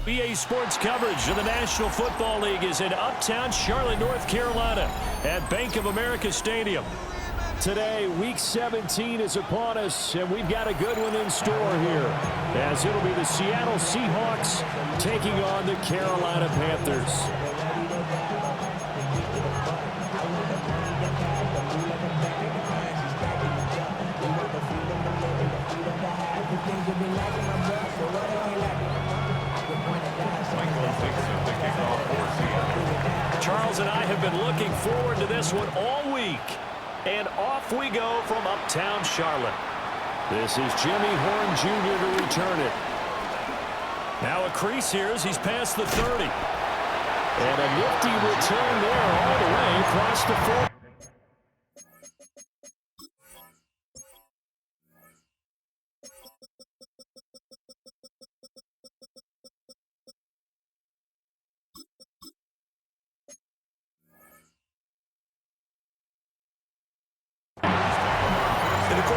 EA Sports coverage of the National Football League is in uptown Charlotte, North Carolina at Bank of America Stadium. Today, Week 17 is upon us, and we've got a good one in store here, as it'll be the Seattle Seahawks taking on the Carolina Panthers. Charles and I have been looking forward to this one all week. And off we go from uptown Charlotte. This is Jimmy Horn Jr. to return it. Now a crease here as he's past the 30. And a nifty return there all the way across the 40.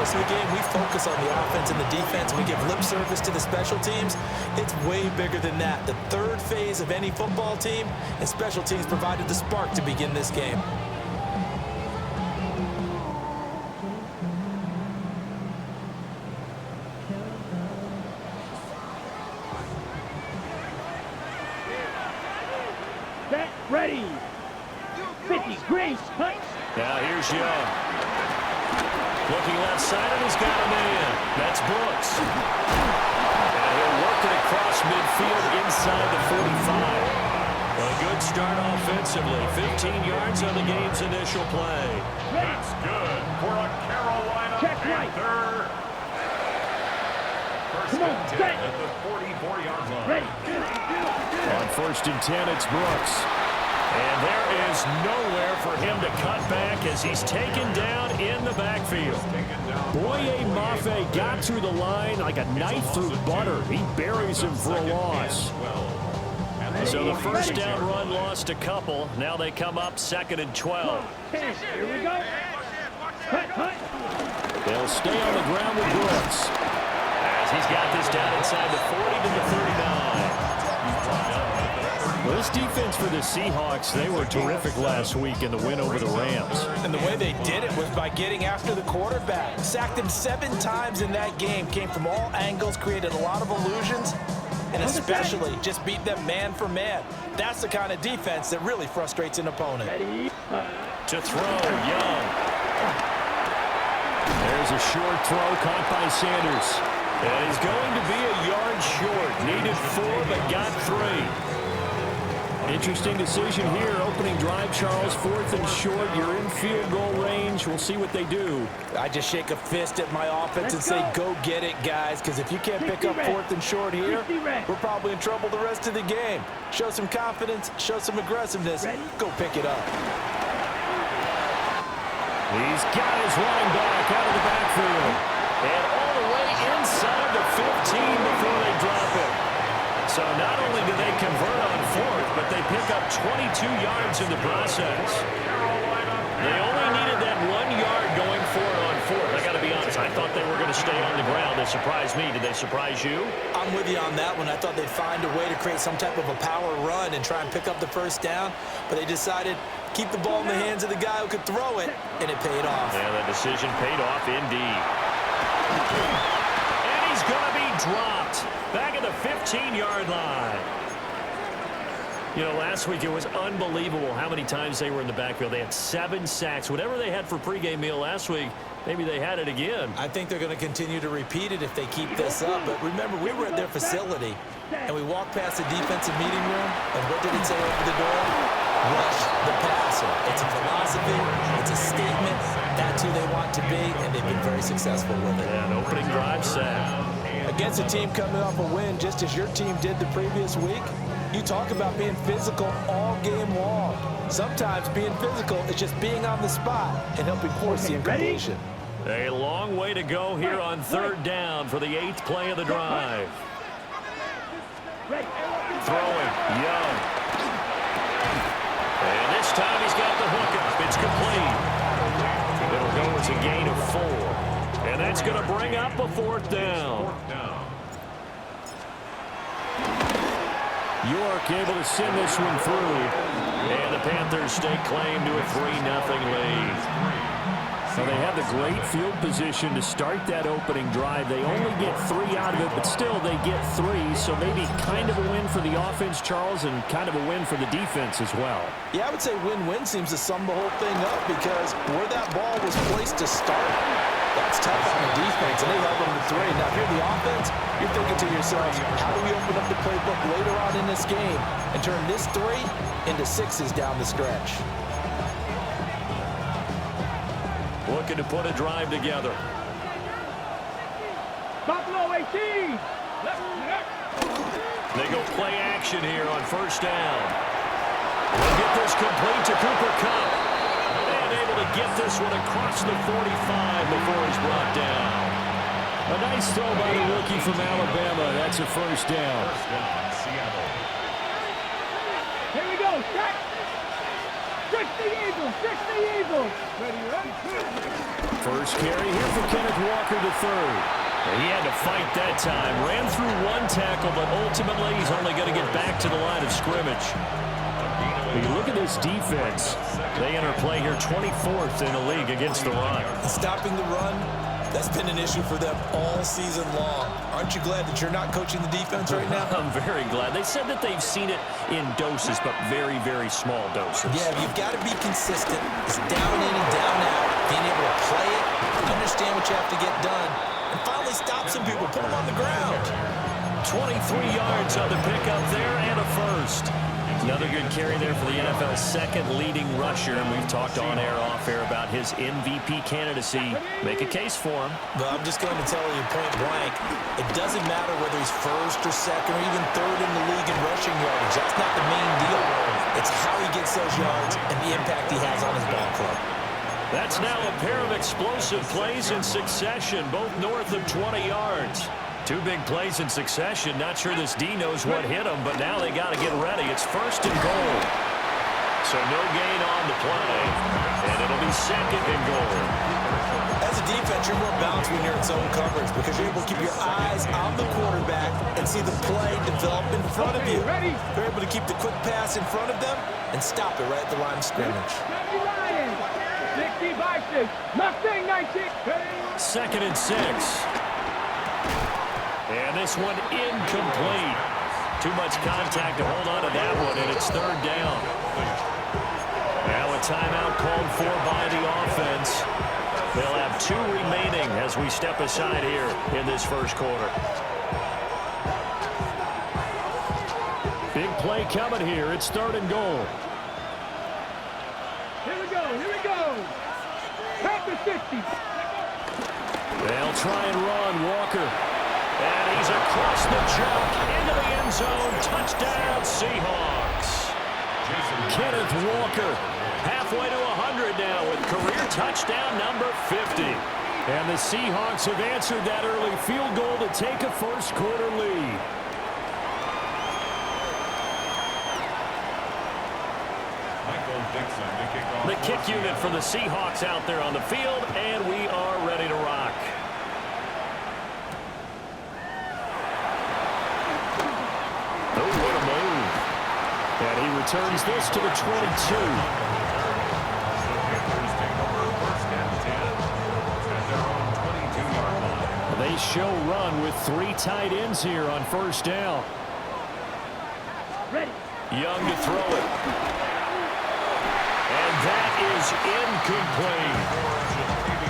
Of the game, we focus on the offense and the defense. We give lip service to the special teams. It's way bigger than that. The third phase of any football team, and special teams provided the spark to begin this game. Set, ready. 50, Grace, punch. Now here's Young. Looking left side, and he's got a man. That's Brooks. And he'll work it across midfield inside the 45. A good start offensively. 15 yards on the game's initial play. That's good for a Carolina Panther. First and 10 at the 44-yard line. Ready. On first and 10, it's Brooks. And there is nowhere for him to cut back as he's taken down in the backfield. Boye Mafe got through the line like a knife through butter. He buries him for a loss. So the first down run lost a couple. Now they come up 2nd and 12. Here we go. They'll stay on the ground with Brooks, as he's got this down inside the 40 to the 39. Well, this defense for the Seahawks, they were terrific last week in the win over the Rams. And the way they did it was by getting after the quarterback. Sacked him 7 times in that game. Came from all angles, created a lot of illusions, and especially just beat them man for man. That's the kind of defense that really frustrates an opponent. To throw, Young. There's a short throw caught by Sanders. And he's going to be a yard short. Needed 4, but got 3. Interesting decision here. Opening drive, Charles. 4th and short. You're in field goal range. We'll see what they do. I just shake a fist at my offense and say, go get it, guys, because if you can't pick up 4th and short here, we're probably in trouble the rest of the game. Show some confidence, show some aggressiveness, go pick it up. He's got his running back out of the backfield. And all the way inside the 15 before they drop it. So not only do they convert on 4th, but they pick up 22 yards in the process. They only needed that 1 yard going for it on 4th. I got to be honest, I thought they were going to stay on the ground. They surprised me. Did they surprise you? I'm with you on that one. I thought they'd find a way to create some type of a power run and try and pick up the first down, but they decided keep the ball in the hands of the guy who could throw it, and it paid off. Yeah, that decision paid off indeed. And he's going to be dropped back at the 15-yard line. You know, last week it was unbelievable how many times they were in the backfield. They had 7 sacks. Whatever they had for pregame meal last week, maybe they had it again. I think they're going to continue to repeat it if they keep this up. But remember, we were at their facility, and we walked past the defensive meeting room, and what did it say over the door? Rush the passer. It's a philosophy. It's a statement. That's who they want to be, and they've been very successful with it. Yeah, an opening drive sack. Against a team coming off a win, just as your team did the previous week, you talk about being physical all game long. Sometimes being physical is just being on the spot and helping force the incompletion. A long way to go here on 3rd down for the 8th play of the drive. Throwing, Young. And this time he's got the hook up. It's complete. It'll go as a gain of 4. And that's going to bring up a 4th down. York able to send this one through. And the Panthers stake claim to a 3-0 lead. So they have the great field position to start that opening drive. They only get 3 out of it, but still they get 3. So maybe kind of a win for the offense, Charles, and kind of a win for the defense as well. Yeah, I would say win-win seems to sum the whole thing up because where that ball was placed to start, that's tough on the defense, and they held them to 3. Now, if you're the offense, you're thinking to yourself, how do we open up the playbook later on in this game and turn this 3 into 6s down the stretch? Looking to put a drive together. Buffalo 18. They go play action here on first down. They'll get this complete to Cooper Kupp. And able to get this one across the 45 before he's brought down. A nice throw by the rookie from Alabama. That's a first down. Seattle. Here we go. Set. Trick the Eagles. Trick the Eagles. Ready, run. First carry here for Kenneth Walker to third. He had to fight that time. Ran through 1 tackle, but ultimately he's only going to get back to the line of scrimmage. When you look at this defense, they enter play here 24th in the league against the run. Stopping the run, that's been an issue for them all season long. Aren't you glad that you're not coaching the defense right now? I'm very glad. They said that they've seen it in doses, but very, very small doses. Yeah, you've got to be consistent. It's down in and down out. Being able to play it, understand what you have to get done, and finally stop some people, put them on the ground. 23 yards on the pickup there and a first. Another good carry there for the NFL's second leading rusher, and we've talked on air, off air about his MVP candidacy. Make a case for him. But I'm just going to tell you point blank, it doesn't matter whether he's first or second or even third in the league in rushing yardage. That's not the main deal. It's how he gets those yards and the impact he has on his ball club. That's now a pair of explosive plays in succession, both north of 20 yards. 2 big plays in succession. Not sure this D knows what hit them, but now they got to get ready. It's first and goal. So no gain on the play, and it'll be second and goal. As a defense, you're more balanced when you're in zone coverage because you're able to keep your eyes on the quarterback and see the play develop in front of you. You're able to keep the quick pass in front of them and stop it right at the line of scrimmage. 60 by 6. Mustang 19. Second and 6. And this one incomplete. Too much contact to hold on to that one, and it's third down. Now a timeout called for by the offense. They'll have 2 remaining as we step aside here in this first quarter. Big play coming here. It's third and goal. Here we go. Here we go. Back to 60. They'll try and run. Walker. And he's across the chalk into the end zone. Touchdown, Seahawks. Kenneth Walker halfway to 100 now with career touchdown number 50. And the Seahawks have answered that early field goal to take a first quarter lead. The kick unit for the Seahawks out there on the field, and we are ready to rock. Oh, what a move. And he returns this to the 22. They show run with 3 tight ends here on first down. Ready. Young to throw it. And that is incomplete.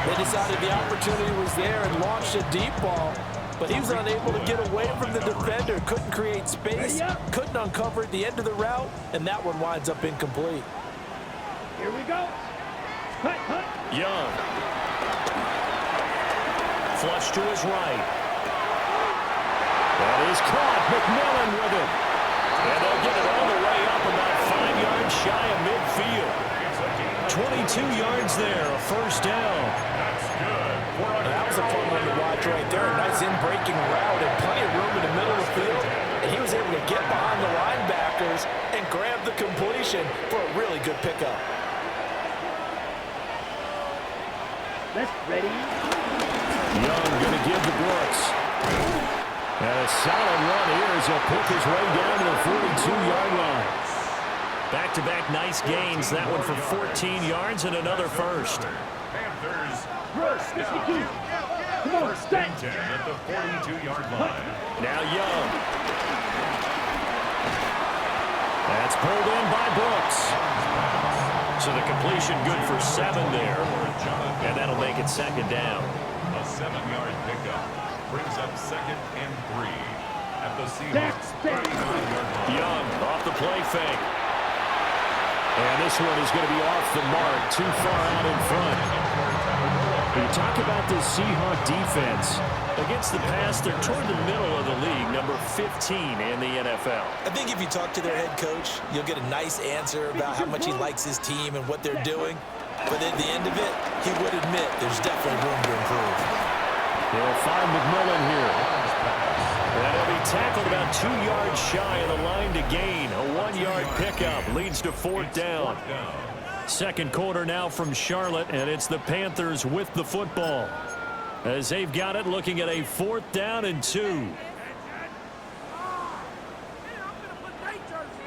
They decided the opportunity was there and launched a deep ball, but he was unable to get away from the defender, couldn't create space, couldn't uncover at the end of the route, and that one winds up incomplete. Here we go. Cut, cut. Young. Flush to his right. That is caught. McMillan with it. And they'll get it all the way up about 5 yards shy of midfield. 22 yards there, a first down. That was a fun one to watch right there. A nice in-breaking route and plenty of room in the middle of the field. And he was able to get behind the linebackers and grab the completion for a really good pickup. Let's ready. Young going to give to Brooks. And a solid run here as he'll pick his way down to the 42-yard line. Back-to-back nice gains. That one for 14 yards and another first. Panthers First 52. Come on, first set. and 10 at the 42-yard line. Now Young. That's pulled in by Brooks. So the completion good for 7 there. And that'll make it second down. A 7-yard pickup brings up 2nd and 3 at the Seahawks 39-yard line. Young off the play fake. And this one is going to be off the mark, too far out in front. When you talk about this Seahawk defense, against the pass, they're toward the middle of the league, number 15 in the NFL. I think if you talk to their head coach, you'll get a nice answer about how much he likes his team and what they're doing. But at the end of it, he would admit there's definitely room to improve. They'll find McMillan here. That'll be tackled about 2 yards shy of the line to gain. A 1-yard pickup leads to 4th down. Second quarter now from Charlotte, and it's the Panthers with the football. As they've got it, looking at a 4th down and 2.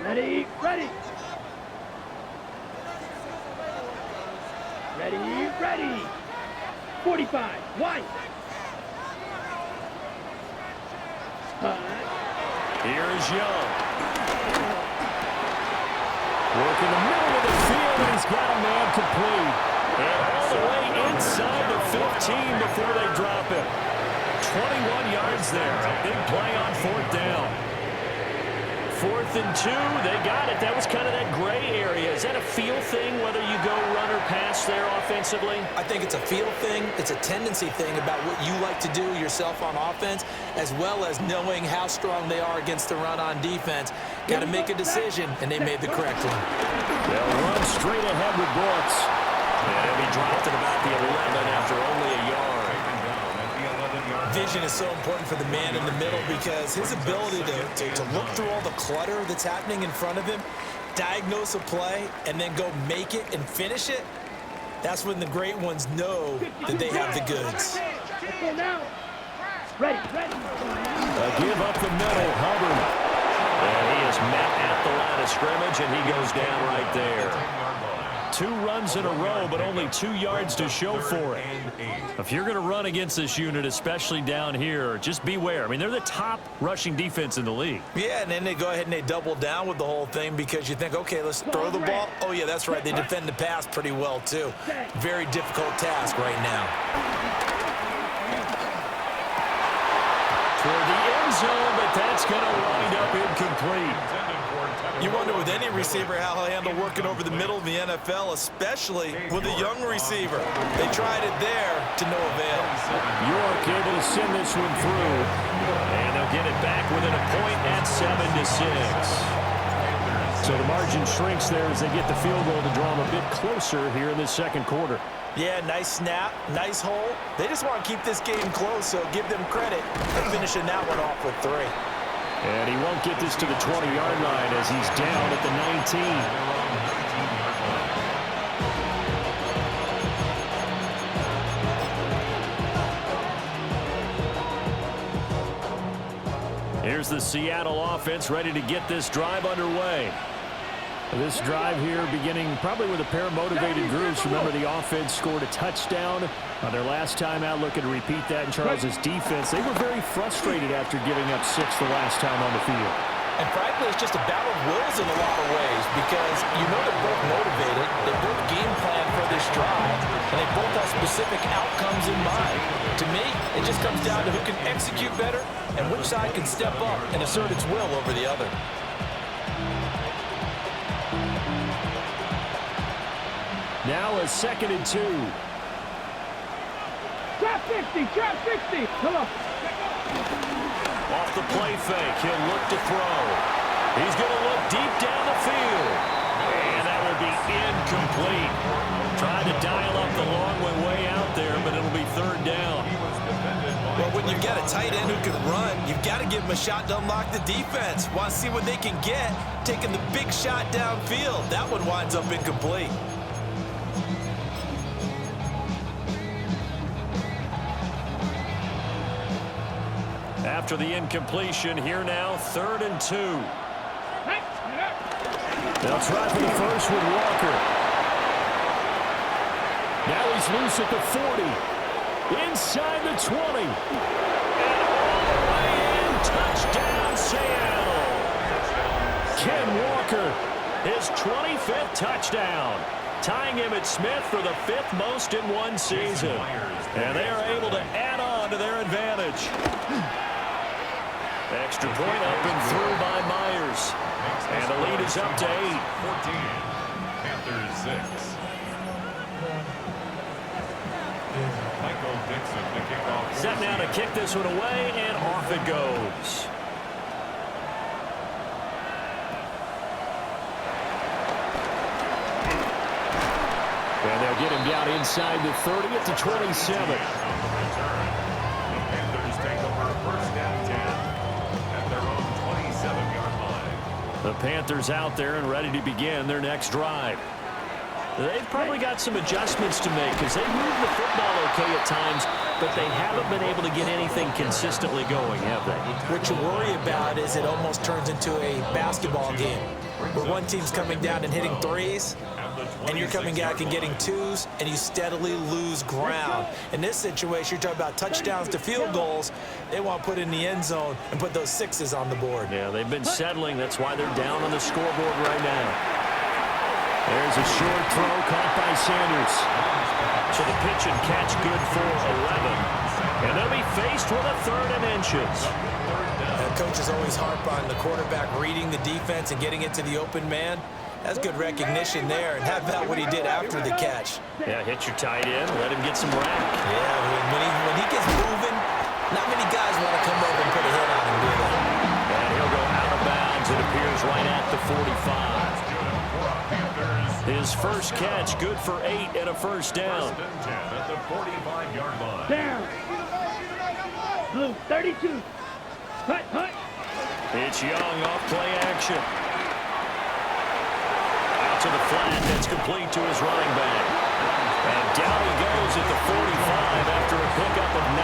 Ready, ready. Ready, ready. 45, wide. Here's Young. Working the middle of the field, and he's got a man complete. And all the way inside the 15 before they drop it. 21 yards there. A big play on 4th down. 4th and 2. They got it. That was kind of that gray area. Is that a feel thing, whether you go run or pass there offensively? I think it's a feel thing. It's a tendency thing about what you like to do yourself on offense, as well as knowing how strong they are against the run on defense. Got to make a decision, and they made the correct one. They'll run straight ahead with Brooks. And he'll be dropped at about the 11 after only a yard. Vision is so important for the man in the middle because his ability to look through all the clutter that's happening in front of him, diagnose a play, and then go make it and finish it, that's when the great ones know that they have the goods. Let's go now. Ready, ready. Give up the middle, Hubbard. And he is met at the line of scrimmage, and he goes down right there. 2 runs in a row, but only 2 yards to show for it. If you're going to run against this unit, especially down here, just beware. I mean, they're the top rushing defense in the league. Yeah, and then they go ahead and they double down with the whole thing because you think, okay, let's throw the ball. Oh, yeah, that's right. They defend the pass pretty well, too. Very difficult task right now. For the end zone, but that's going to wind up incomplete. You wonder with any receiver how he'll handle working over the middle of the NFL, especially with a young receiver. They tried it there to no avail. York able to send this one through. And they'll get it back within a point at 7-6. So the margin shrinks there as they get the field goal to draw them a bit closer here in this second quarter. Yeah, nice snap, nice hole. They just want to keep this game close, so give them credit for finishing that one off with 3. And he won't get this to the 20-yard line as he's down at the 19. Here's the Seattle offense ready to get this drive underway. This drive here beginning probably with a pair of motivated groups. Remember, the offense scored a touchdown their last time out, looking to repeat that in Charles' defense. They were very frustrated after giving up 6 the last time on the field. And frankly, it's just a battle of wills in a lot of ways because you know they're both motivated, they both game plan for this drive, and they both have specific outcomes in mind. To me, it just comes down to who can execute better and which side can step up and assert its will over the other. Now a 2nd and 2. Trap 60, trap 60. Come on. Off the play fake, he'll look to throw. He's going to look deep down the field. And that will be incomplete. Tried to dial up the long way out there, but it'll be 3rd down. Well, when you've got a tight end who can run, you've got to give him a shot to unlock the defense. Want to see what they can get, taking the big shot downfield. That one winds up incomplete. after the incompletion. Here now, 3rd and 2. They'll try for the first with Walker. Now he's loose at the 40. Inside the 20. And all the way in. Touchdown, Seattle. Ken Walker, his 25th touchdown, tying him at Smith for the 5th most in one season. And they are able to add on to their advantage. Extra point up and through by Myers. And the lead is up to 8. 14. Panthers 6. Michael Dixon to kick off. Set now to kick this one away, and off it goes. And they'll get him down inside the 30 at the 27. The Panthers take over 1st and 10 at their own 27-yard line. The Panthers out there and ready to begin their next drive. They've probably got some adjustments to make because they move the football okay at times, but they haven't been able to get anything consistently going, have they? What you worry about is it almost turns into a basketball game where one team's coming down and hitting threes, and you're coming back and getting twos, and you steadily lose ground. In this situation, you're talking about touchdowns to field goals. They want to put in the end zone and put those 6s on the board. Yeah, they've been settling. That's why they're down on the scoreboard right now. There's a short throw caught by Sanders. So the pitch and catch good for 11. And they'll be faced with a 3rd and inches. Coaches always harp on the quarterback reading the defense and getting it to the open man. That's good recognition there. And how about what he did after the catch? Yeah, hit your tight end, let him get some rack. Yeah, when he gets moving, not many guys want to come over and put a hit on him, do they? And he'll go out of bounds. It appears right at the 45. His first catch, good for 8 and a first down. 1st and 10 at the 45-yard line. Down. Blue, 32. Hut, hut. It's Young off play action. Out to the flat, that's complete to his running back. And down he goes at the 45 after a pickup of 9.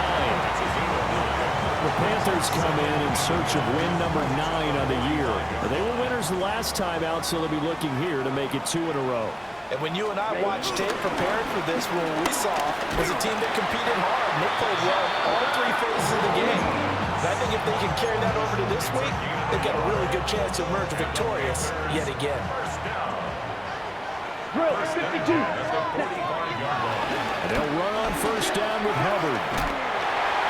The Panthers come in search of win number 9 on the year. They were winners the last time out, so they'll be looking here to make it 2 in a row. And when you and I watched tape preparing for this, what we saw was a team that competed hard. They played well all 3 phases of the game. And I think if they can carry that over to this week, they've got a really good chance to emerge victorious yet again. Drill, 52. And they'll run on first down with Hubbard.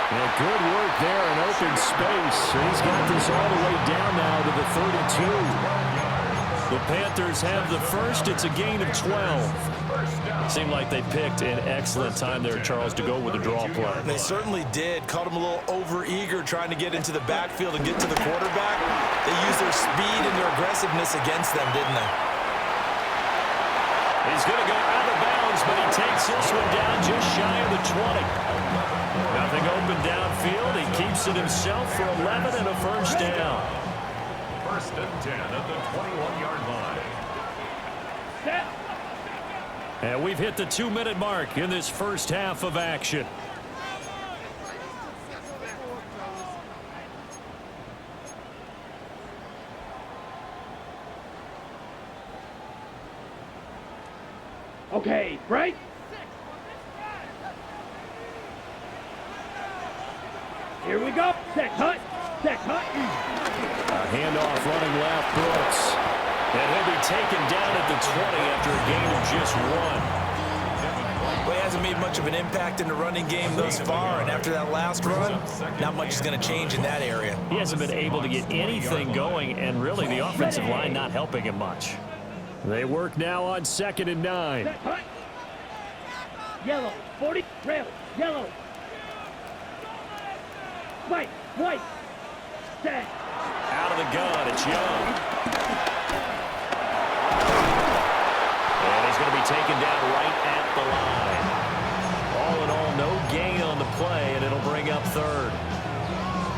And good work there in open space. He's got this all the way down now to the 32. The Panthers have the first. It's a gain of 12. Seemed like they picked an excellent time there, Charles, to go with the draw play. They certainly did. Caught him a little over-eager trying to get into the backfield and get to the quarterback. They used their speed and their aggressiveness against them, didn't they? He's going to go out of bounds, but he takes this one down just shy of the 20. Nothing open downfield. He keeps it himself for 11 and a first down. 1st and 10 at the 21-yard line. Set. And we've hit the 2-minute mark in this first half of action. Okay, break. Here we go. Set, hut. Set, hut. A handoff running left, Brooks. And he'll be taken down at the 20 after a gain of just 1. Well, he hasn't made much of an impact in the running game thus far, and after that last run, not much is going to change in that area. He hasn't been able to get anything going, and really the offensive line not helping him much. They work now on 2nd and 9. Set, hut. Yellow, 40, rail, yellow. White, white. Set. Out of the gun, it's Young. And he's going to be taken down right at the line. All in all, no gain on the play, and it'll bring up 3rd.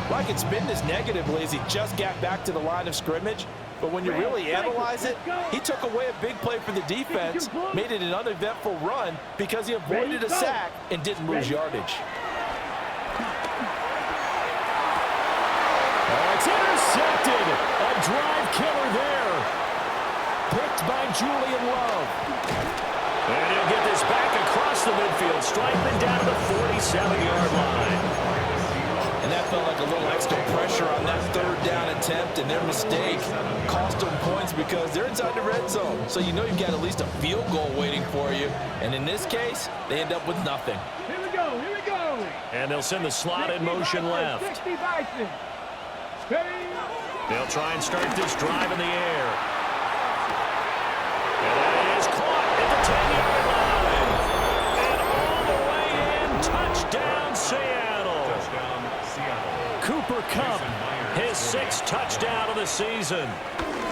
Well, I can spin this negatively as he just got back to the line of scrimmage. But when you really analyze it, he took away a big play for the defense, made it an uneventful run because he avoided a sack and didn't lose yardage. killer there. Picked by Julian Love. And he'll get this back across the midfield, striping down to the 47-yard line. And that felt like a little extra pressure on that third down attempt, and their mistake cost them points because they're inside the red zone. So you know you've got at least a field goal waiting for you. And in this case, they end up with nothing. Here we go, here we go. And they'll send the slot in motion left. 60 Bison. Ready? They'll try and start this drive in the air. And that is caught at the 10-yard line. And all the way in, touchdown Seattle. Touchdown, Seattle. Cooper Kupp, his 6th touchdown of the season.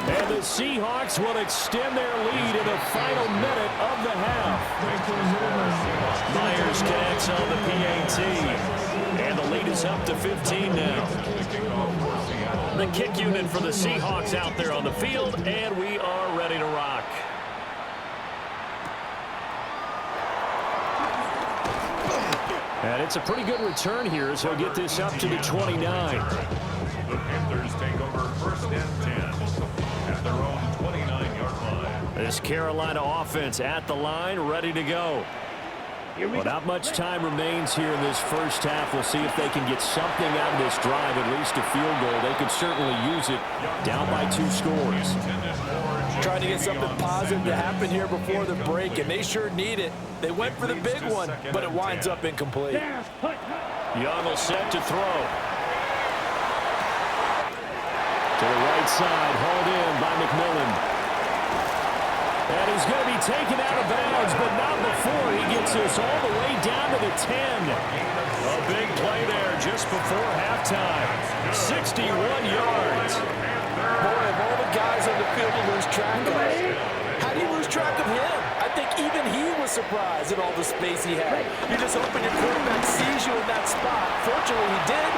And the Seahawks will extend their lead in the final minute of the half. Myers connects on the PAT. And the lead is up to 15 now. The kick unit for the Seahawks out there on the field, and we are ready to rock. And it's a pretty good return here as he'll get this up to the 29. The Panthers take over 1st and 10 at their own 29-yard line. This Carolina offense at the line, ready to go. Well, not much time remains here in this first half. We'll see if they can get something out of this drive, at least a field goal. They could certainly use it down by 2 scores. Trying to get something positive to happen here before the break, and they sure need it. They went for the big one, but it winds up incomplete. Young will set to throw. To the right side, hauled in by McMillan. And he's going to be taken out of bounds, but not before he gets this all the way down to the 10. A big play there just before halftime. 61 yards. Boy, of all the guys on the field to lose track of, how do you lose track of him? I think even he was surprised at all the space he had. You're just hoping your quarterback sees you in that spot. Fortunately, he did,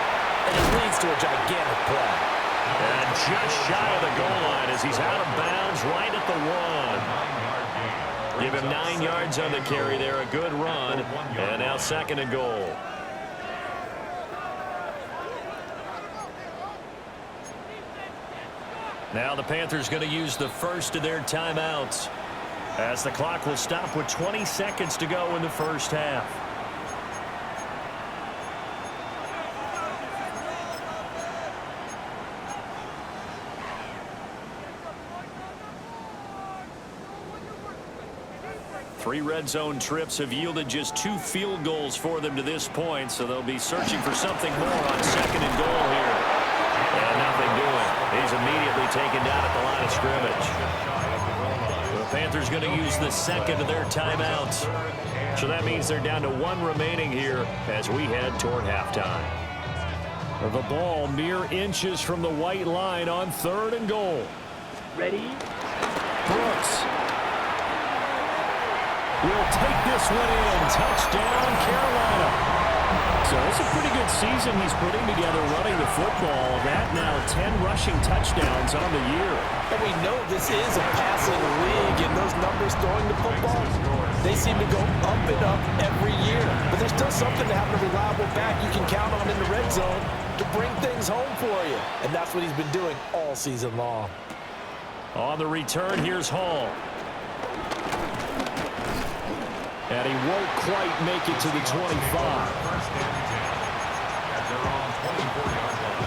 and it leads to a gigantic play. And just shy of the goal line as he's out of bounds right at the 1. Give him 9 yards on the carry there. A good run. And now 2nd and goal. Now the Panthers going to use the first of their timeouts as the clock will stop with 20 seconds to go in the first half. Three red zone trips have yielded just 2 field goals for them to this point, so they'll be searching for something more on 2nd and goal here. And nothing doing. He's immediately taken down at the line of scrimmage. The Panthers going to use the 2nd of their timeouts. So that means they're down to 1 remaining here as we head toward halftime. The ball mere inches from the white line on 3rd and goal. Ready? Brooks will take this one in. Touchdown, Carolina. So it's a pretty good season he's putting together running the football. That now 10 rushing touchdowns on the year. And we know this is a passing league, and those numbers throwing the football, they seem to go up and up every year. But there's still something to having a reliable back you can count on in the red zone to bring things home for you. And that's what he's been doing all season long. On the return, here's Hall. And he won't quite make it to the 25. 1st and 10 at their own 24-yard line.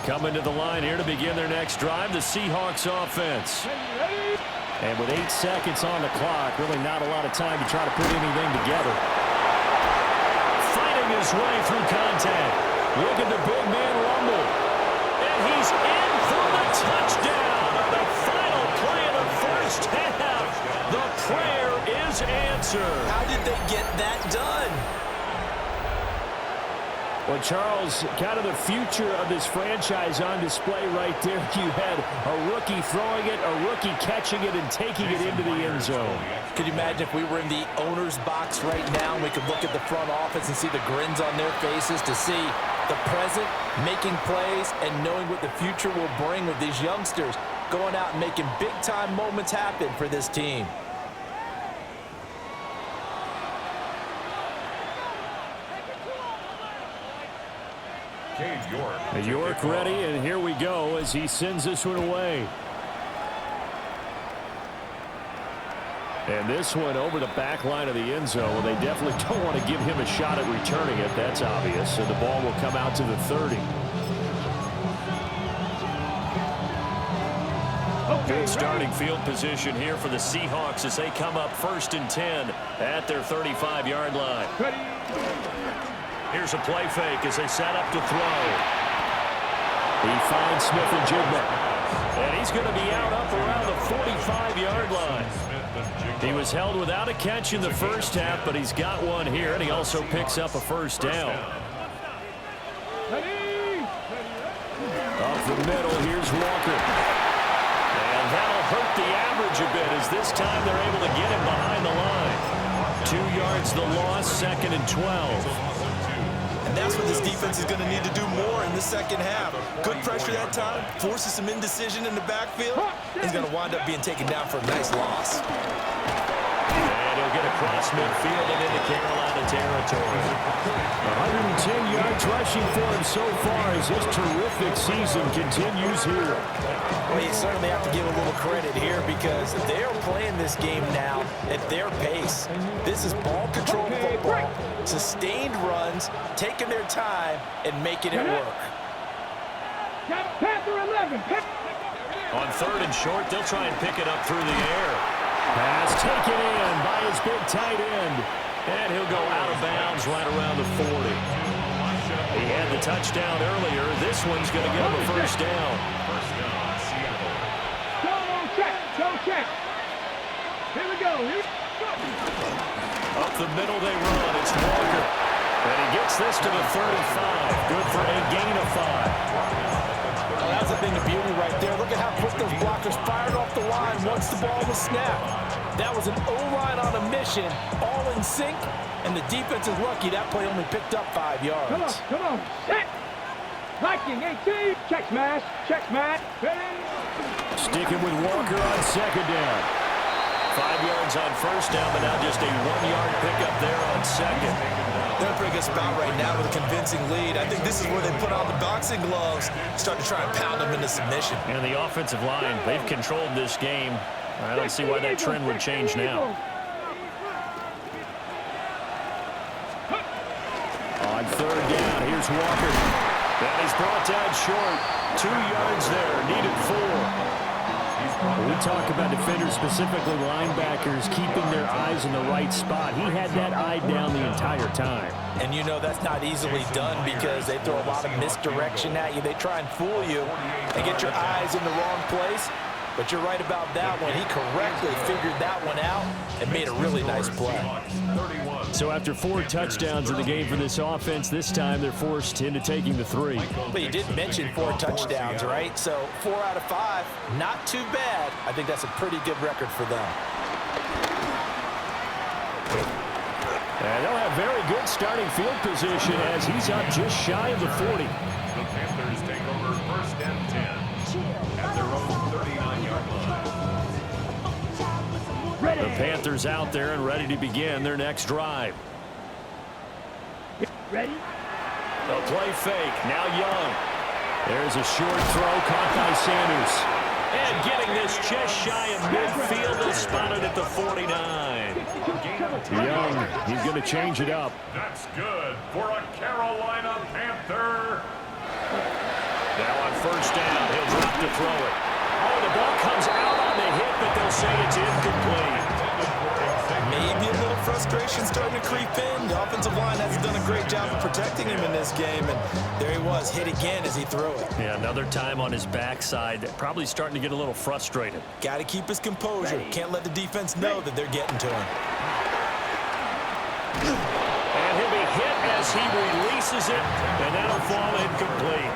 Coming to the line here to begin their next drive, the Seahawks offense. And with 8 seconds on the clock, really not a lot of time to try to put anything together. Fighting his way through contact. Look at the big man rumble. And he's in for the touchdown on the final play of the first half. The prayer is answered. How did they get that done? Well, Charles, kind of the future of this franchise on display right there. You had a rookie throwing it, a rookie catching it, and taking it into the end zone. Could you imagine if we were in the owner's box right now and we could look at the front office and see the grins on their faces to see the present, making plays, and knowing what the future will bring with these youngsters going out and making big-time moments happen for this team. York ready, and here we go as he sends this one away. And this one over the back line of the end zone. Well, they definitely don't want to give him a shot at returning it. That's obvious. And the ball will come out to the 30. Good starting field position here for the Seahawks as they come up 1st and 10 at their 35-yard line. Here's a play fake as they set up to throw. He finds Smith-Njigba. And he's going to be out up around the 45-yard line. He was held without a catch in the first half, but he's got one here, and he also picks up a first down. Up the middle, here's Walker. And that'll hurt the average a bit as this time they're able to get him behind the line. 2 yards the loss, 2nd and 12. And that's what this defense is going to need to do more in the second half. Good pressure that time, forces some indecision in the backfield. He's going to wind up being taken down for a nice loss. And he'll get across midfield and into Carolina territory. 110 yards rushing for him so far as his terrific season continues here. Well, you certainly have to give a little credit here because they're playing this game now at their pace. This is ball control football, sustained runs, taking their time, and making it work. Panther 11. On 3rd and short, they'll try and pick it up through the air. Pass taken in by his big tight end. And he'll go out of bounds right around the 40. He had the touchdown earlier. This one's going to give him a first down. Check. Here we go. Up the middle they run. It's Walker. And he gets this to the 35. Good for a gain of 5. Well, that's a thing of beauty right there. Look at how quick those blockers fired off the line once the ball was snapped. That was an O-line on a mission, all in sync, and the defense is lucky that play only picked up 5 yards. Come on. Set. Viking 18. Check smash. Sticking with Walker on 2nd down. 5 yards on 1st down, but now just a 1-yard pickup there on 2nd. They're a pretty good spot right now with a convincing lead. I think this is where they put on the boxing gloves, start to try and pound them into submission. And the offensive line, they've controlled this game. I don't see why that trend would change now. On 3rd down, here's Walker. And he's brought down short. 2 yards there, needed 4. When we talk about defenders, specifically linebackers, keeping their eyes in the right spot. He had that eye down the entire time. And you know that's not easily done because they throw a lot of misdirection at you. They try and fool you and get your eyes in the wrong place. But you're right about that one. He correctly figured that one out and made a really nice play. So after 4 touchdowns in the game for this offense, this time they're forced into taking the 3. But you did mention 4 touchdowns, right? So 4 out of 5, not too bad. I think that's a pretty good record for them. And they'll have very good starting field position as he's up just shy of the 40. The Panthers take over 1st and 10 at their own 39-yard line. The Panthers out there and ready to begin their next drive. Ready? The play fake. Now Young. There's a short throw caught by Sanders. And getting this just shy of midfield is spotted at the 49. Young, he's going to change it up. That's good for a Carolina Panther. Now on 1st down, he'll drop to throw it. Oh, the ball comes out on the hit, but they'll say it's incomplete. Maybe a little frustration starting to creep in. The offensive line hasn't done a great job of protecting him in this game, and there he was, hit again as he threw it. Yeah, another time on his backside, probably starting to get a little frustrated. Got to keep his composure. Can't let the defense know that they're getting to him. And he'll be hit as he releases it, and that'll fall incomplete.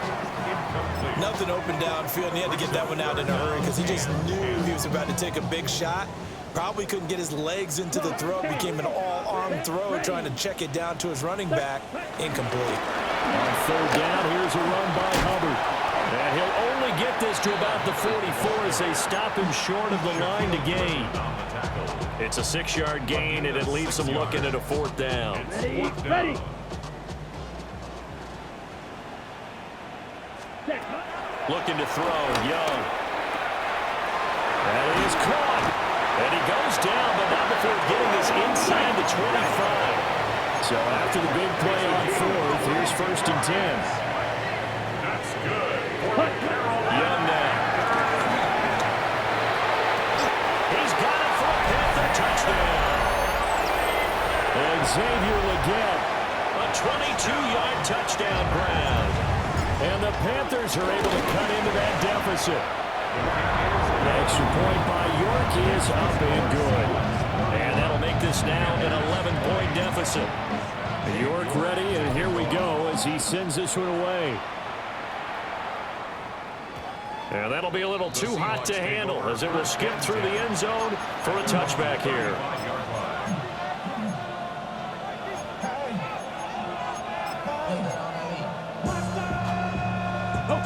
Nothing open downfield, and he had to get that one out in a hurry because he just knew he was about to take a big shot. Probably couldn't get his legs into the throw. Became an all-arm throw, trying to check it down to his running back. Incomplete. On 3rd down, here's a run by Hubbard. And he'll only get this to about the 44 as they stop him short of the line to gain. It's a 6-yard gain, and it leaves them looking at a 4th down. Ready. Looking to throw, Young. That is caught. And he goes down, but not before getting this inside the 25. So after the big play on 4th, here's 1st and 10. That's good. Young now. He's got it for a Panther touchdown. And Xavier Legette, a 22-yard touchdown grab. And the Panthers are able to cut into that deficit. The extra point by York is up and good. And that'll make this now an 11-point deficit. York ready, and here we go as he sends this one away. And that'll be a little too hot to handle as it will skip through the end zone for a touchback here.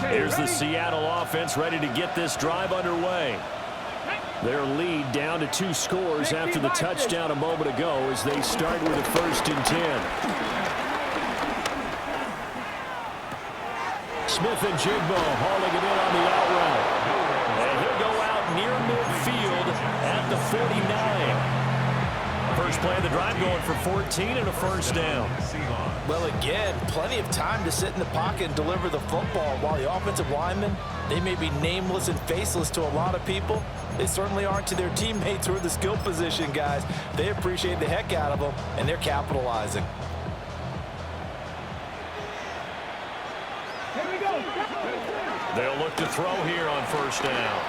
Here's the Seattle offense ready to get this drive underway. Their lead down to 2 scores after the touchdown a moment ago as they start with a 1st and 10. Smith-Njigba hauling it in on the out route. And he'll go out near midfield at the 49. First play of the drive going for 14 and a 1st down. Well, again, plenty of time to sit in the pocket and deliver the football while the offensive linemen, they may be nameless and faceless to a lot of people. They certainly aren't to their teammates who are the skill position guys. They appreciate the heck out of them, and they're capitalizing. Here we go. They'll look to throw here on 1st down.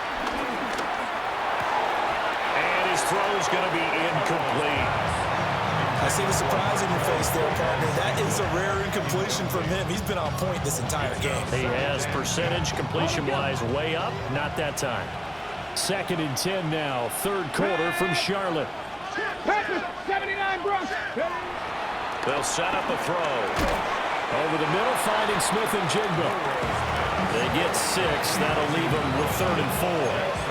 And his throw's going to be incomplete. I see the surprise in your face there, partner. That is a rare incompletion from him. He's been on point this entire game. He has percentage completion-wise way up. Not that time. 2nd and 10 now. 3rd quarter from Charlotte. Packers, 79 Bronx. They'll set up a throw. Over the middle, finding Smith-Njigba. They get 6. That'll leave them with 3rd and 4.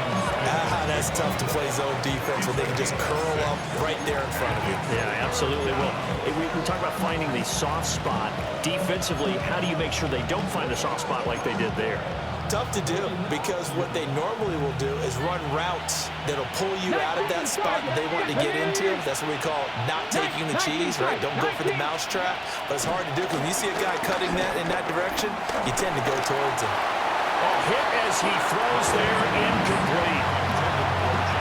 That's tough to play zone defense when they can just curl up right there in front of you. Yeah, absolutely. Well, we talk about finding the soft spot. Defensively, how do you make sure they don't find the soft spot like they did there? Tough to do because what they normally will do is run routes that'll pull you out of that spot that they want to get into. That's what we call not taking the cheese, right? Don't go for the mousetrap. But it's hard to do because when you see a guy cutting that in that direction, you tend to go towards him. A hit as he throws there, incomplete.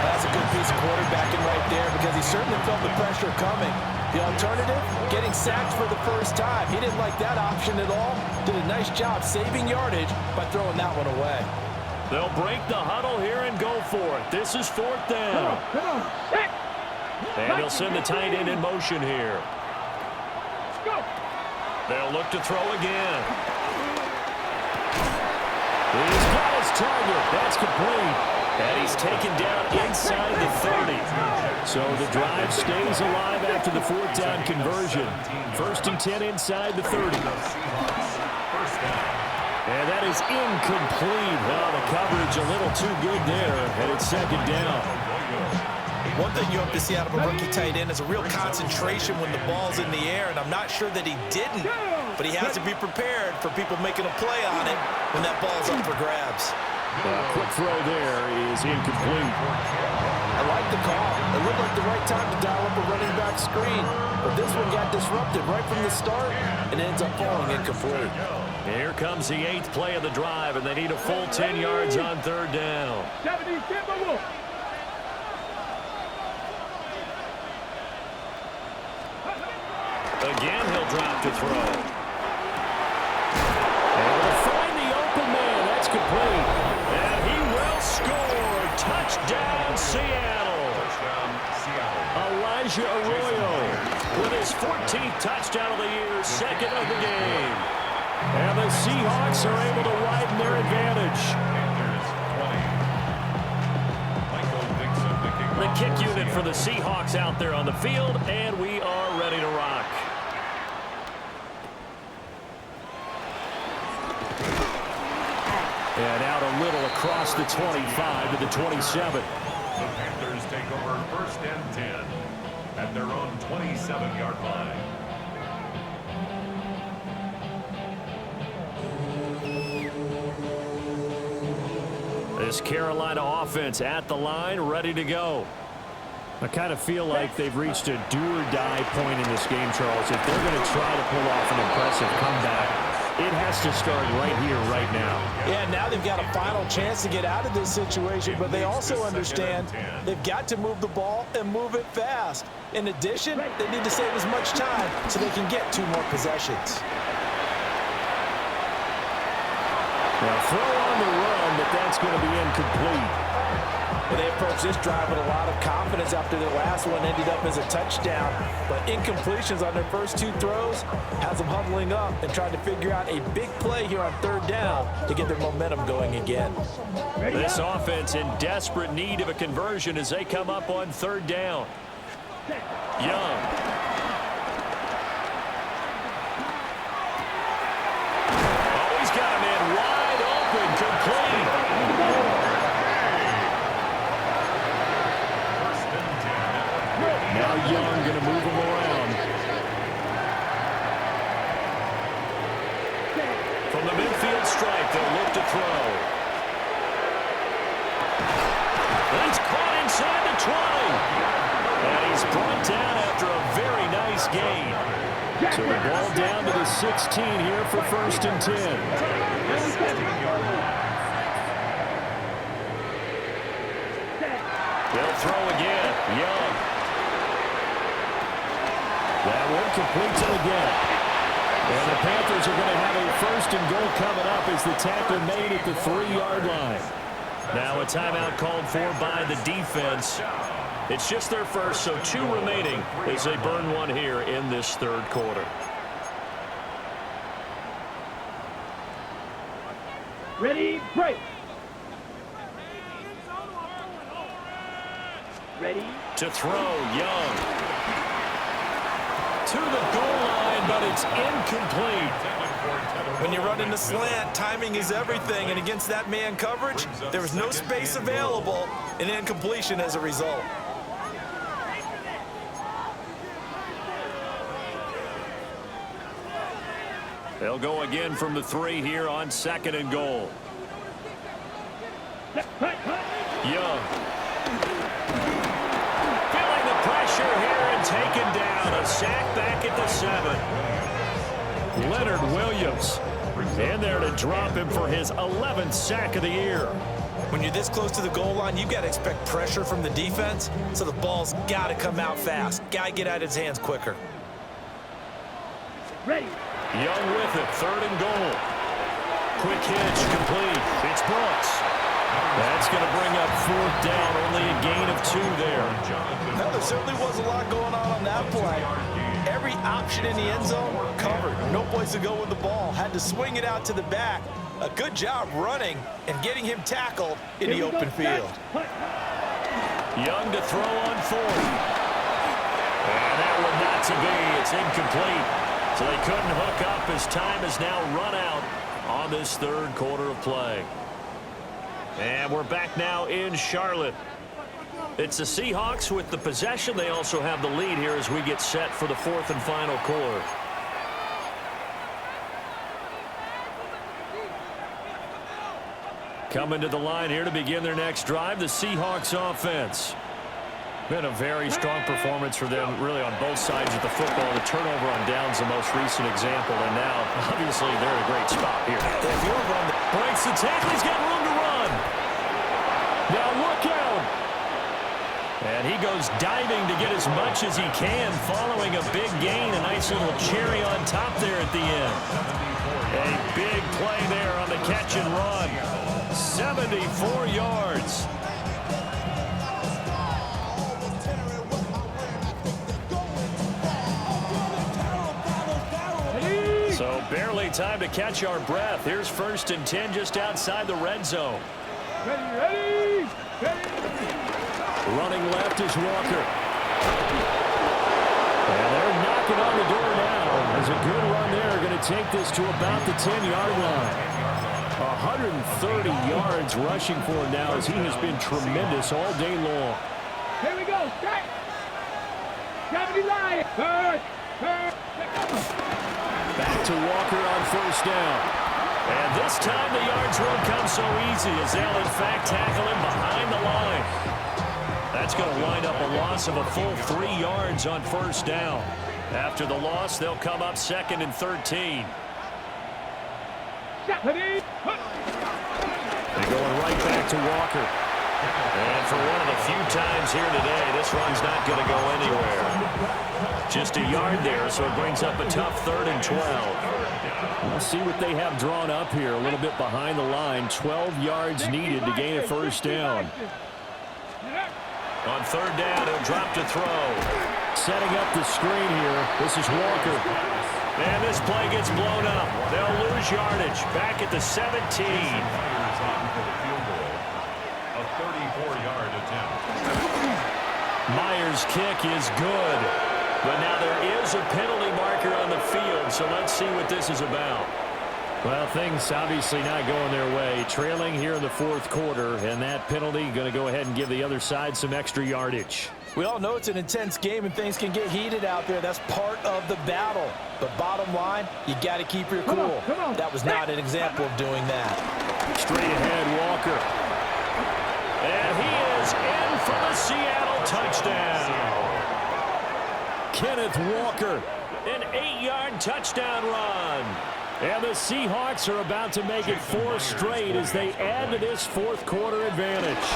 That's a good piece of quarterbacking right there because he certainly felt the pressure coming. The alternative, getting sacked for the first time. He didn't like that option at all. Did a nice job saving yardage by throwing that one away. They'll break the huddle here and go for it. This is 4th down. Come on. Set. And he'll send the tight end in motion here. Let's go. They'll look to throw again. He's got his target. That's complete. And he's taken down inside the 30. So the drive stays alive after the 4th down conversion. 1st and 10 inside the 30. And that is incomplete. Well, the coverage a little too good there. And it's 2nd down. One thing you hope to see out of a rookie tight end is a real concentration when the ball's in the air, and I'm not sure that he didn't, but he has to be prepared for people making a play on it when that ball's up for grabs. Quick throw there is incomplete. I like the call. It looked like the right time to dial up a running back screen, but this one got disrupted right from the start and ends up falling incomplete. Here comes the 8th play of the drive, and they need a full 10 yards on 3rd down. 70 Timberwolves. Again, he'll drop to throw. And will find the open man. That's complete. And he will score. Touchdown, Seattle. Elijah Arroyo with his 14th touchdown of the year, 2nd of the game. And the Seahawks are able to widen their advantage. The kick unit for the Seahawks out there on the field, and we are ready to rock. And out a little across the 25 to the 27. The Panthers take over 1st and 10 at their own 27-yard line. This Carolina offense at the line, ready to go. I kind of feel like they've reached a do-or-die point in this game, Charles. If they're going to try to pull off an impressive comeback, it has to start right here, right now. Yeah, now they've got a final chance to get out of this situation, but they also understand they've got to move the ball and move it fast. In addition, they need to save as much time so they can get 2 more possessions. Now throw on the run, but that's going to be incomplete. Well, they approached this drive with a lot of confidence after their last one ended up as a touchdown. But incompletions on their first 2 throws has them huddling up and trying to figure out a big play here on 3rd down to get their momentum going again. This offense in desperate need of a conversion as they come up on 3rd down. Young. Oh, he's got him in wide open, complete. Now Young going to move him around. From the midfield stripe, they'll look to throw. That's caught inside the 20. And he's brought down after a very nice gain. So the ball down to the 16 here for 1st and 10. They'll throw again. Young. That one completes it again. And the Panthers are going to have a 1st and goal coming up as the tackle made at the 3-yard line. Now a timeout called for by the defense. It's just their first, so 2 remaining as they burn one here in this 3rd quarter. Ready, break. Ready. To throw, Young. To the goal line, but it's incomplete. When you're running the slant, timing is everything, and against that man coverage, there was no space available, and incompletion as a result. They'll go again from the 3 here on 2nd and goal. Young. Feeling the pressure here and taken down. A sack back at the 7. Leonard Williams in there to drop him for his 11th sack of the year. When you're this close to the goal line, you've got to expect pressure from the defense, so the ball's got to come out fast. Got to get out of his hands quicker. Ready. Young with it, 3rd and goal. Quick hitch, complete. It's Brooks. That's going to bring up 4th down, only a gain of 2 there. No, there certainly was a lot going on that play. Every option in the end zone covered. No place to go with the ball. Had to swing it out to the back. A good job running and getting him tackled in the open field. Young to throw on 4th. And that one not to be. It's incomplete. So they couldn't hook up as time has now run out on this 3rd quarter of play. And we're back now in Charlotte. It's the Seahawks with the possession. They also have the lead here as we get set for the 4th and final quarter. Coming to the line here to begin their next drive, the Seahawks offense. Been a very strong performance for them, really, on both sides of the football. The turnover on downs, the most recent example, and now, obviously, they're in a great spot here. If you're run, Breaks the tackle, he's got room to run. Now look out. And he goes diving to get as much as he can, following a big gain, a nice little cherry on top there at the end. A big play there on the catch and run. 74 yards. So barely time to catch our breath. Here's 1st and 10 just outside the red zone. Ready. Running left is Walker. And they're knocking on the door now. There's a good run there. Going to take this to about the 10-yard line. 130 yards rushing for him now, as he has been tremendous all day long. Here we go. Strike. Gravity line. Back to Walker on first down. And this time the yards won't come so easy, as they'll in fact tackle him behind the line. That's going to wind up a loss of a full 3 yards on first down. After the loss, they'll come up 2nd and 13. They're going right back to Walker. And for one of the few times here today, this run's not going to go anywhere. Just a yard there, so it brings up a tough 3rd and 12. We'll see what they have drawn up here, a little bit behind the line. 12 yards needed to gain a first down. On 3rd down, he'll drop to throw. Setting up the screen here. This is Walker. And this play gets blown up. They'll lose yardage. Back at the 17. A 34-yard attempt. Myers' kick is good. But now there is a penalty marker on the field, so let's see what this is about. Well, things obviously not going their way. Trailing here in the 4th quarter, and that penalty going to go ahead and give the other side some extra yardage. We all know it's an intense game and things can get heated out there. That's part of the battle. But bottom line, you got to keep your cool. That was not an example of doing that. Straight ahead, Walker. And he is in for the Seattle touchdown. Kenneth Walker, an 8-yard touchdown run. And the Seahawks are about to make it 4 straight as they add to this 4th quarter advantage.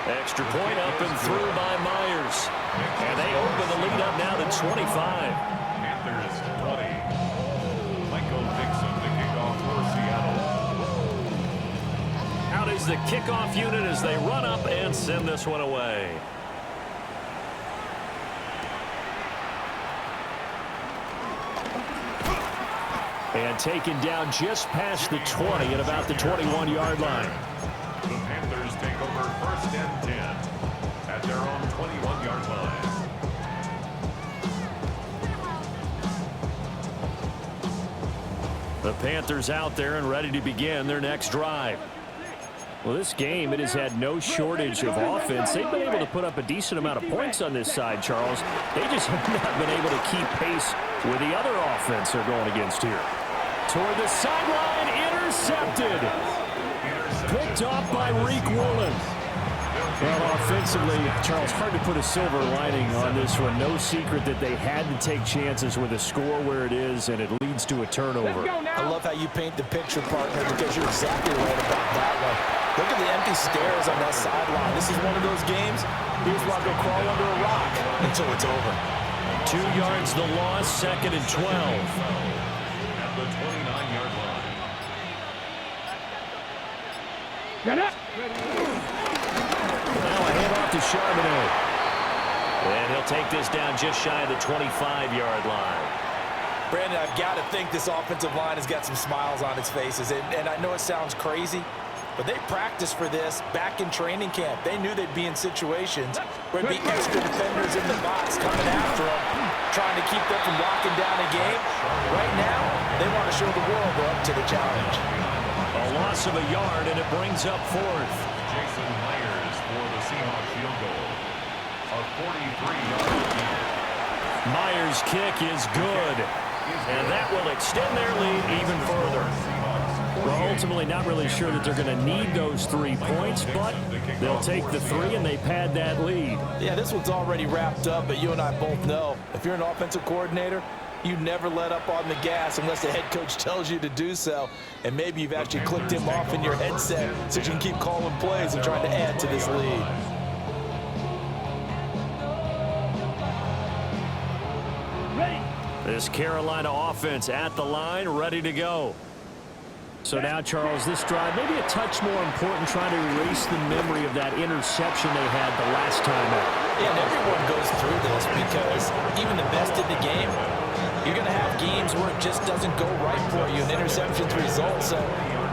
Extra point up and through by Myers. And they open the lead up now to 25. Panthers 20. Michael Dixon, the kickoff for Seattle. Out is the kickoff unit as they run up and send this one away. And taken down just past the 20 at about the 21-yard line. The Panthers take over 1st and 10 at their own 21-yard line. The Panthers out there and ready to begin their next drive. Well, this game, it has had no shortage of offense. They've been able to put up a decent amount of points on this side, Charles. They just have not been able to keep pace with the other offense they're going against here. Toward the sideline, intercepted. Picked off by Reek Woolen. Well, offensively, Charles, hard to put a silver lining on this one. No secret that they had to take chances with a score where it is, and it leads to a turnover. I love how you paint the picture, partner, because you're exactly right about that one. Look at the empty stares on that sideline. This is one of those games. Here's where I go crawl under a rock until it's over. 2 yards the loss, 2nd and 12. At the 29-yard line. Get up. Now a handoff to Charbonnet. And he'll take this down just shy of the 25-yard line. Brandon, I've got to think this offensive line has got some smiles on its faces. And I know it sounds crazy, but they practiced for this back in training camp. They knew they'd be in situations where there'd be extra defenders in the box coming after them, trying to keep them from locking down a game. Right now, they want to show the world they're up to the challenge. A loss of a yard, and it brings up 4th. Jason Myers for the Seahawks field goal. A 43-yard attempt. Myers' kick is good, and that will extend their lead even further. Well, ultimately not really sure that they're going to need those 3 points, but they'll take the 3 and they pad that lead. Yeah, this one's already wrapped up, but you and I both know if you're an offensive coordinator, you never let up on the gas unless the head coach tells you to do so. And maybe you've actually clicked him off in your headset so you can keep calling plays and trying to add to this lead. This Carolina offense at the line, ready to go. So now, Charles, this drive maybe a touch more important, trying to erase the memory of that interception they had the last time out. Yeah, and everyone goes through this because even the best in the game, you're going to have games where it just doesn't go right for you and interceptions result. So,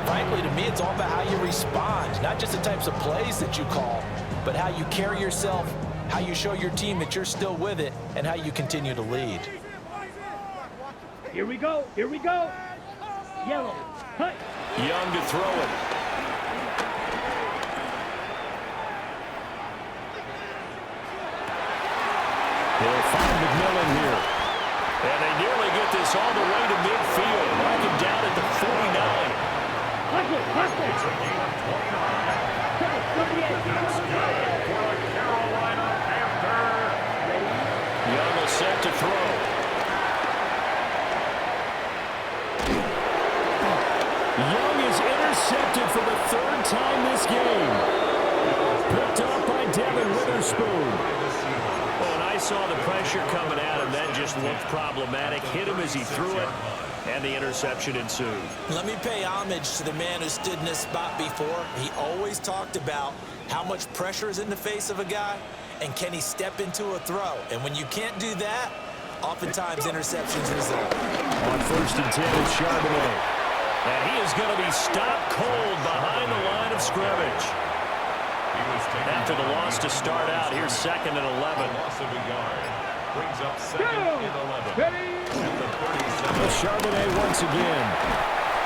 frankly, to me, it's all about how you respond, not just the types of plays that you call, but how you carry yourself, how you show your team that you're still with it, and how you continue to lead. Here we go. Here we go. Yellow. Cut. Young to throw it. He'll find McMillan here. And they nearly get this all the way to midfield. Marking down at the 49. Hustle, hustle. It's a gain of 29. That's good for the Carolina Panthers. Young will set to throw. Young is intercepted for the third time this game. Picked up by Devin Witherspoon. When I saw the pressure coming at him, that just looked problematic. Hit him as he threw it, and the interception ensued. Let me pay homage to the man who stood in this spot before. He always talked about how much pressure is in the face of a guy, and can he step into a throw. And when you can't do that, oftentimes interceptions result. On 1st and 10, it's Charbonnet. And he is going to be stopped cold behind the line of scrimmage. After the loss to start out, here's 2nd and 11. Loss of a yard. Brings up 2nd and 11. Ready. At the 37. Charbonnet once again.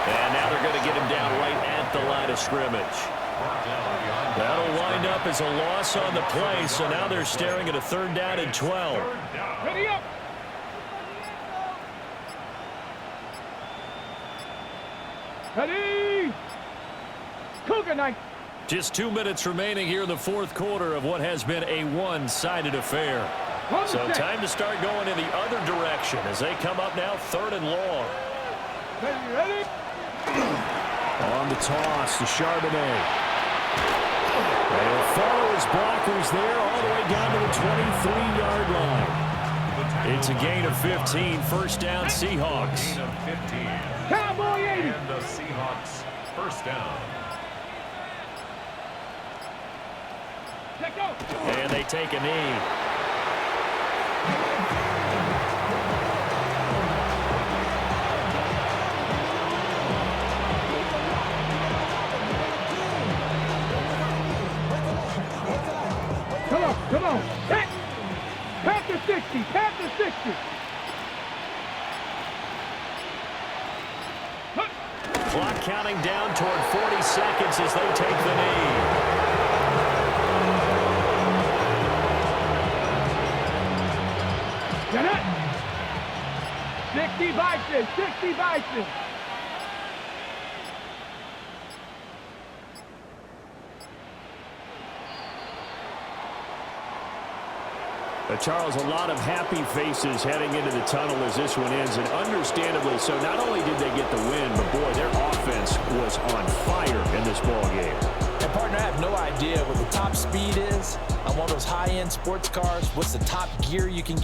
And now they're going to get him down right at the line of scrimmage. That'll wind up as a loss on the play, so now they're staring at a 3rd down and 12. Ready up. Ready. Cougar night. Just 2 minutes remaining here in the 4th quarter of what has been a one-sided affair. So time to start going in the other direction as they come up now 3rd and long. Ready, ready. On the toss to Charbonnet. They'll follow his blockers there all the way down to the 23-yard line. It's a gain of 15, 1st down Seahawks. Gain of 15. Cowboy 80. And the Seahawks 1st down. Let go. And they take a knee. Come on. Panther 60. Panther 60. Clock counting down toward 40 seconds as they take the knee. Get it. 60 Bison. 60 Bison. Charles, a lot of happy faces heading into the tunnel as this one ends, and understandably so. Not only did they get the win, but boy, their offense was on fire in this ball game. And partner, I have no idea what the top speed is on one of those high-end sports cars. What's the top gear you can get?